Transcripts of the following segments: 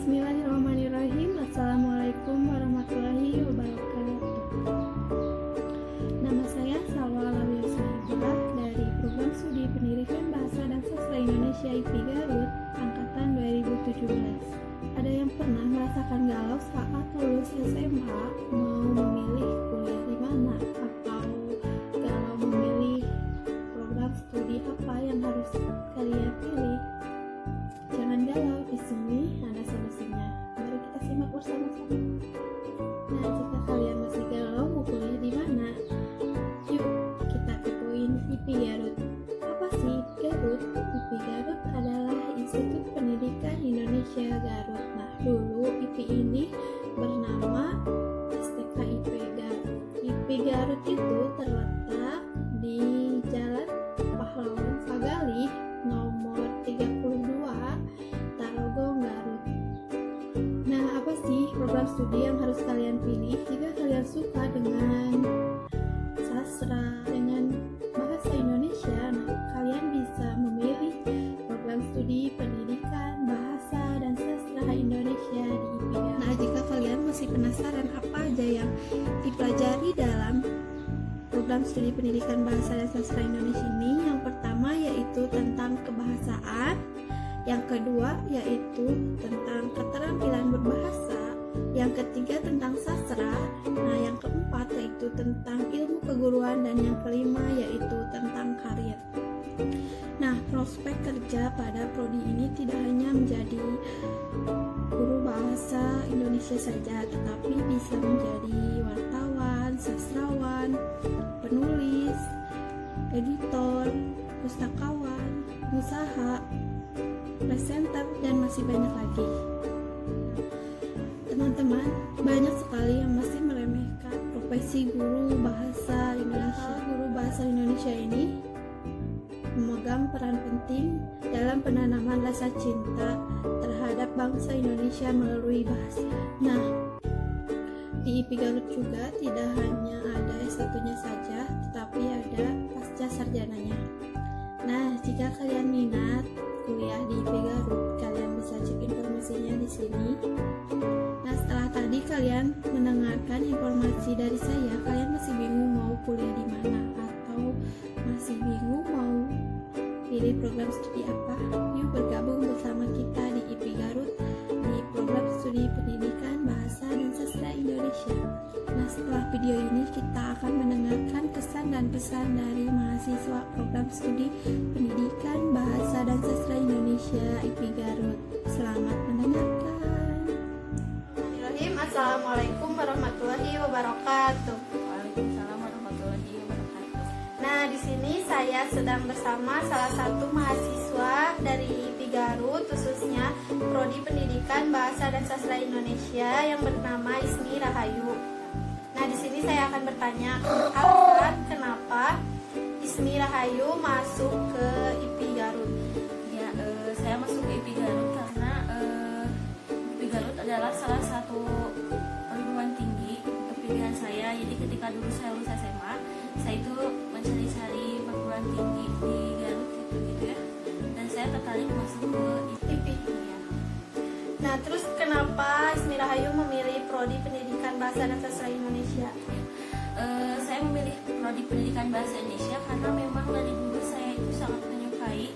Bismillahirrahmanirrahim. Assalamualaikum warahmatullahi wabarakatuh. Nama saya Salwa Alawiyah Sahibullah dari Program Studi Pendidikan Bahasa dan Sastra Indonesia IP Garut Angkatan 2017. Ada yang pernah merasakan galau saat lulus SMA mau memilih kuliah di mana, atau galau memilih program studi apa yang harus kalian pilih? Jangan galau, di sini ada solusinya. Mari kita simak bersama-sama. Nah, jika kalian masih galau mau kuliah di mana, yuk kita kepoin IP Garut. Apa sih IP Garut? IP Garut adalah Institut Pendidikan Indonesia Garut. Nah, dulu IP ini bernama STK IP Garut. IP Garut itu terletak di Jalan Pahlawan Sagalih nomor 32 Tarogong, Garut. Nah, apa sih program studi yang harus kalian pilih? Jika kalian suka dengan sastra, dengan bahasa Indonesia, nah kalian bisa memilih program studi pendidikan bahasa dan sastra Indonesia di IPGA. Nah, jika kalian masih penasaran apa aja yang dipelajari dalam program studi pendidikan bahasa dan sastra Indonesia ini, yang pertama yaitu tentang kebahasaan, yang kedua yaitu tentang keterampilan berbahasa, yang ketiga tentang sastra, nah yang keempat yaitu tentang ilmu keguruan, dan yang kelima yaitu tentang karir. Nah, prospek kerja pada prodi ini tidak hanya menjadi guru bahasa Indonesia saja, tetapi bisa menjadi wartawan, sastrawan, penulis, editor, pustakawan, pengusaha, presenter, dan masih banyak lagi. Teman-teman, banyak sekali yang masih meremehkan profesi guru bahasa Indonesia. Guru bahasa Indonesia ini memegang peran penting dalam penanaman rasa cinta terhadap bangsa Indonesia melalui bahasa. Nah, di IP Garut juga tidak hanya ada S1-nya saja, tetapi ada pasca sarjananya. Nah, jika kalian minat kuliah di IP Garut, kalian bisa cek informasinya di sini. Nah, setelah tadi kalian mendengarkan informasi dari saya, kalian masih bingung mau kuliah di mana, atau masih bingung mau pilih program studi apa? Yuk bergabung bersama kita di IP Garut di program studi pendidikan bahasa dan sastra Indonesia. Nah, setelah video ini kita akan mendengarkan kesan dan pesan dari mahasiswa program studi pendidikan bahasa dan sastra Indonesia IP Garut. Selamat mendengarkan. Assalamualaikum warahmatullahi wabarakatuh. Waalaikumsalam warahmatullahi wabarakatuh. Nah, di sini saya sedang bersama salah satu mahasiswa dari IP Garut, khususnya Prodi Pendidikan Bahasa dan Sastra Indonesia yang bernama Ismi Rahayu. Nah, di sini saya akan bertanya, alasan kenapa Ismi Rahayu masuk ke IP Garut? Ya, saya masuk ke IP Garut karena IP Garut adalah salah satu perguruan tinggi pilihan saya. Jadi ketika dulu saya lulus SMA, saya itu mencari-cari perguruan tinggi di Garut gitu ya. Dan saya tertarik masuk ke IP. Ya. Nah, terus kenapa Ismi Rahayu memilih Prodi Pendidikan Bahasa dan Sastra Indonesia? Saya memilih Prodi Pendidikan Bahasa Indonesia karena memang dari dulu saya itu sangat menyukai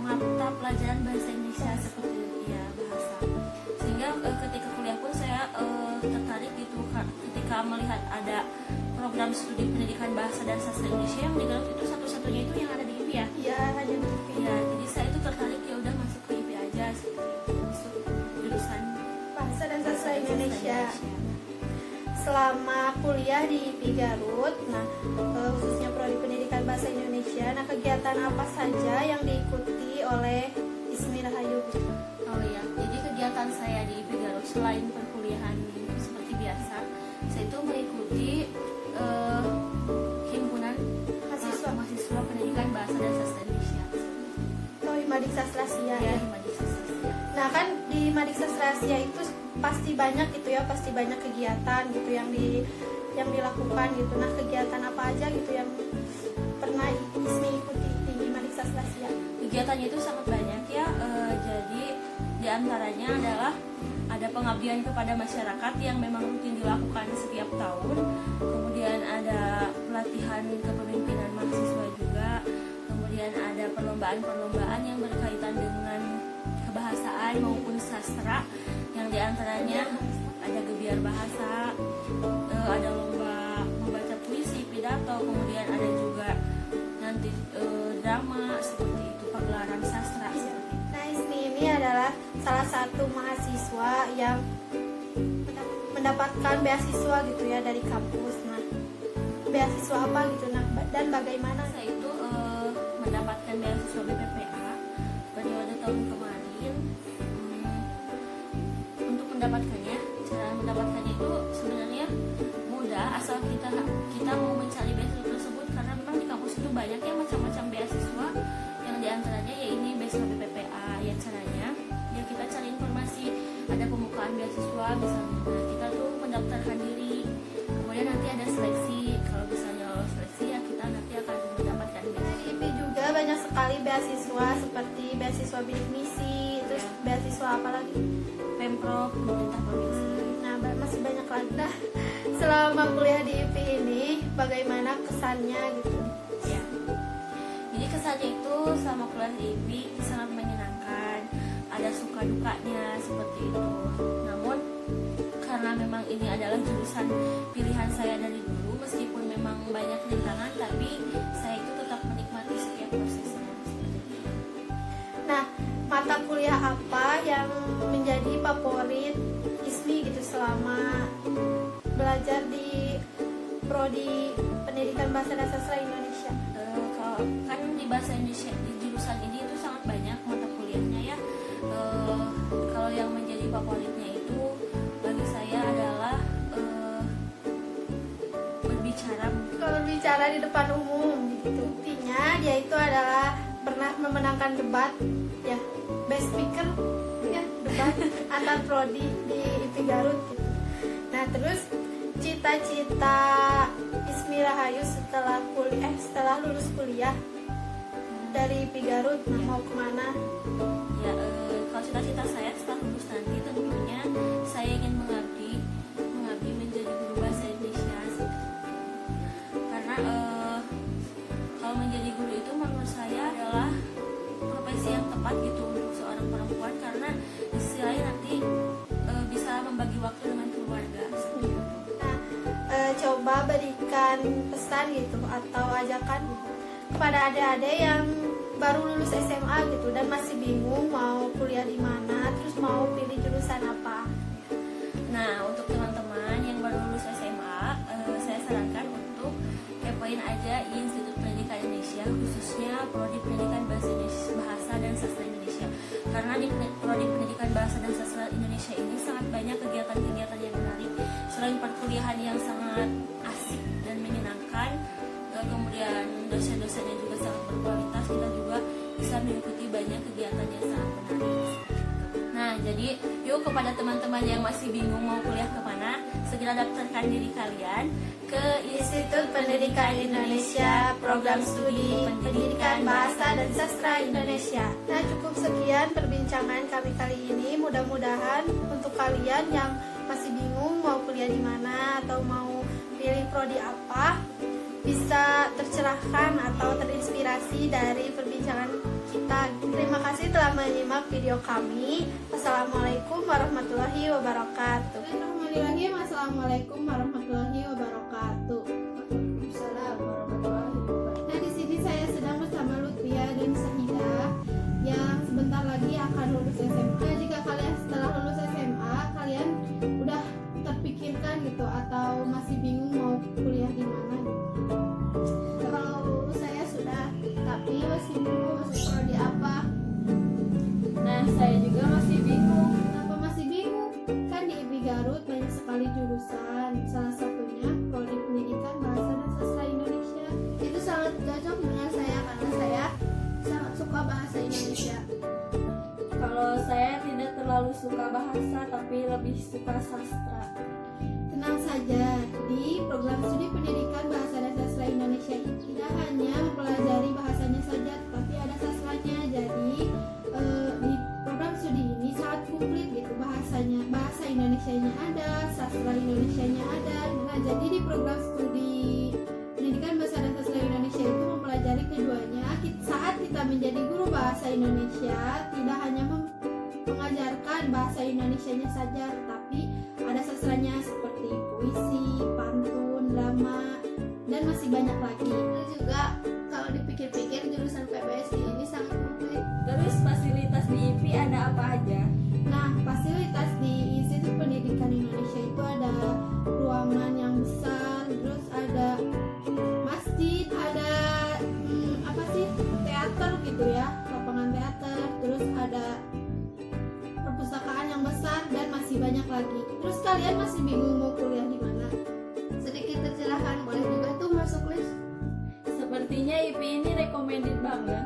mata pelajaran bahasa Indonesia seperti ya bahasa. Sehingga ketika kuliah pun saya tertarik gitu ketika melihat ada program studi pendidikan bahasa dan sastra Indonesia yang di Garut itu satu-satunya itu yang ada di IP ya. Iya, ada di IP. Ya, jadi saya itu tertarik ya udah masuk ke IP aja masuk jurusan Bahasa dan Sastra Indonesia. Selama kuliah di IP Garut, nah khususnya Prodi Pendidikan Bahasa Indonesia, nah kegiatan apa saja yang diikuti oleh Ismi Rahayu? Oh ya, jadi kegiatan saya di IP Garut selain perkuliahan seperti biasa, saya itu mengikuti himpunan mahasiswa pendidikan bahasa dan sastra Indonesia. Oh, Himadik Sastra Asia. Ya, Himadik Sastra Asia. Nah, kan di Himadik Sastra Asia itu pasti banyak gitu ya, pasti banyak kegiatan gitu yang dilakukan gitu. Nah, kegiatan apa aja gitu yang pernah Ismi ikuti di Himadik Sastra Asia? Kegiatannya itu sangat banyak ya. Jadi di diantaranya adalah ada pengabdian kepada masyarakat yang memang rutin dilakukan setiap tahun, kemudian ada pelatihan kepemimpinan mahasiswa juga, kemudian ada perlombaan-perlombaan yang berkaitan dengan kebahasaan maupun sastra, yang diantaranya ada gebiar bahasa, ada lomba membaca puisi, pidato, kemudian ada juga nanti drama seperti itu, pagelaran sastra seperti itu. Nah, Ismi ini adalah salah satu mahasiswa yang mendapatkan beasiswa gitu ya dari kampus. Nah, beasiswa apa gitu, nah dan bagaimana? Saya itu mendapatkan beasiswa BPPA periode tahun kemarin. Untuk mendapatkannya, cara mendapatkannya itu sebenarnya mudah asal kita mau mencari beasiswa tersebut, karena memang di kampus itu banyak ya macam-macam beasiswa, yang diantaranya ya ini beasiswa BPPA. Ya caranya ya kita cari informasi, ada pembukaan beasiswa misalnya, nah kita tuh mendaftarkan diri, kemudian nanti ada seleksi, kalau misalnya lolos seleksi ya kita nanti akan mendapatkan beasiswa. Di IP juga banyak sekali beasiswa seperti beasiswa bidik misi, terus beasiswa apa lagi? Pemprov, pemerintah provinsi. Nah, masih banyak lagi. Nah, selama kuliah di IP ini bagaimana kesannya gitu? Ya. Jadi kesannya itu selama kuliah di IP sangat menyenangkan, ada suka dukanya seperti itu. Namun karena memang ini adalah jurusan pilihan saya dari dulu, meskipun memang banyak rintangan, tapi saya itu tetap menikmati setiap prosesnya. Nah, mata kuliah apa yang menjadi favorit Ismi gitu selama belajar di Prodi Pendidikan Bahasa dan Sastra Indonesia? Kalau kan di bahasa Indonesia di jurusan ini itu sangat banyak mata kuliahnya ya. Kalau yang menjadi favoritnya itu bagi saya adalah berbicara. Kalau berbicara di depan umum gitu, intinya dia itu adalah pernah memenangkan debat ya, best speaker ya, debat antar prodi di IP Garut gitu. Nah, terus cita-cita Ismi Rahayu setelah lulus kuliah dari IP Garut, nah mau kemana? Ya, kalau cita-cita saya setelah lulus nanti tentunya saya ingin mengabdi menjadi guru bahasa Indonesia sih. Karena kalau menjadi guru itu menurut saya adalah profesi yang tepat gitu untuk seorang perempuan, karena di sisi lain nanti bisa membagi waktu dengan keluarga. Nah, coba berikan pesan gitu atau ajakan kepada adik-adik yang baru lulus SMA gitu dan masih bingung mau kuliah di mana, terus mau pilih jurusan apa. Nah, untuk teman-teman yang baru lulus SMA, saya sarankan untuk kepoin aja Institut Pendidikan Indonesia, khususnya Prodi Pendidikan Bahasa dan Sastra Indonesia. Karena di Prodi Pendidikan Bahasa dan Sastra Indonesia ini sangat banyak kegiatan-kegiatan yang menarik. Selain perkuliahan yang sangat asik dan menyenangkan, kemudian dosen-dosennya juga sangat berkualitas, kita juga bisa mengikuti banyak kegiatan yang sangat menarik. Nah, jadi yuk kepada teman-teman yang masih bingung mau kuliah kemana, segera daftarkan diri kalian ke Institut Pendidikan Indonesia, Program Studi Pendidikan Bahasa dan Sastra Indonesia. Nah, cukup sekian perbincangan kami kali ini. Mudah-mudahan untuk kalian yang masih bingung mau kuliah di mana atau mau pilih prodi apa, bisa tercerahkan atau terinspirasi dari perbincangan kita. Terima kasih telah menyimak video kami. Wassalamualaikum warahmatullahi wabarakatuh. Assalamualaikum warahmatullahi wabarakatuh. Waalaikumsalam warahmatullahi wabarakatuh. Nah, di sini saya sedang bersama Lutfia dan Sahida yang sebentar lagi akan lulus SMA. Jika kalian setelah lulus SMA, kalian udah terpikirkan gitu atau masih bingung mau kuliah di mana gitu. Kalau saya sudah, tapi masih bingung masuk prodi apa. Nah, saya juga masih bingung. Kenapa masih bingung? Kan di IPI Garut banyak sekali jurusan. Salah satunya Prodi Pendidikan Bahasa dan Sastra Indonesia. Itu sangat cocok dengan saya karena saya sangat suka bahasa Indonesia. Kalau saya tidak terlalu suka bahasa, tapi lebih suka sastra. Tenang saja, di program studi pendidikan bahasa dan sastra Indonesia ini tidak hanya mempelajari bahasanya saja, tetapi ada sastranya. Jadi di program studi ini sangat Bahasa Indonesia tidak hanya mengajarkan bahasa Indonesianya saja, tapi ada sastranya seperti puisi, pantun, drama, dan masih banyak lagi. Dan juga kalau dipikir-pikir jurusan PPSI ini sangat komplit. Terus fasilitas di IP ada apa aja? Nah, fasilitas di Institut Pendidikan Indonesia itu ada ruangan yang besar, terus ada masjid, ada teater gitu ya, lapangan teater, terus ada perpustakaan yang besar dan masih banyak lagi. Terus kalian masih bingung mau kuliah di mana? Sedikit tercerahkan, boleh juga tuh masuk list. Sepertinya IP ini recommended banget.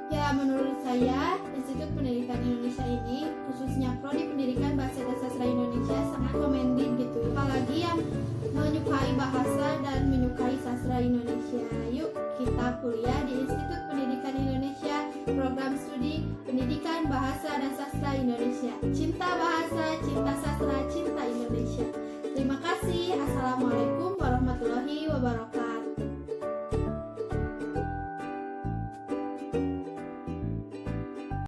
Ya, menurut saya, Institut Pendidikan Indonesia ini, khususnya Prodi Pendidikan Bahasa dan Sastra Indonesia, sangat recommended gitu. Apalagi yang menyukai bahasa dan menyukai sastra Indonesia. Yuk, kita kuliah di Institut Pendidikan Indonesia, program studi Pendidikan Bahasa dan Sastra Indonesia. Cinta bahasa, cinta sastra,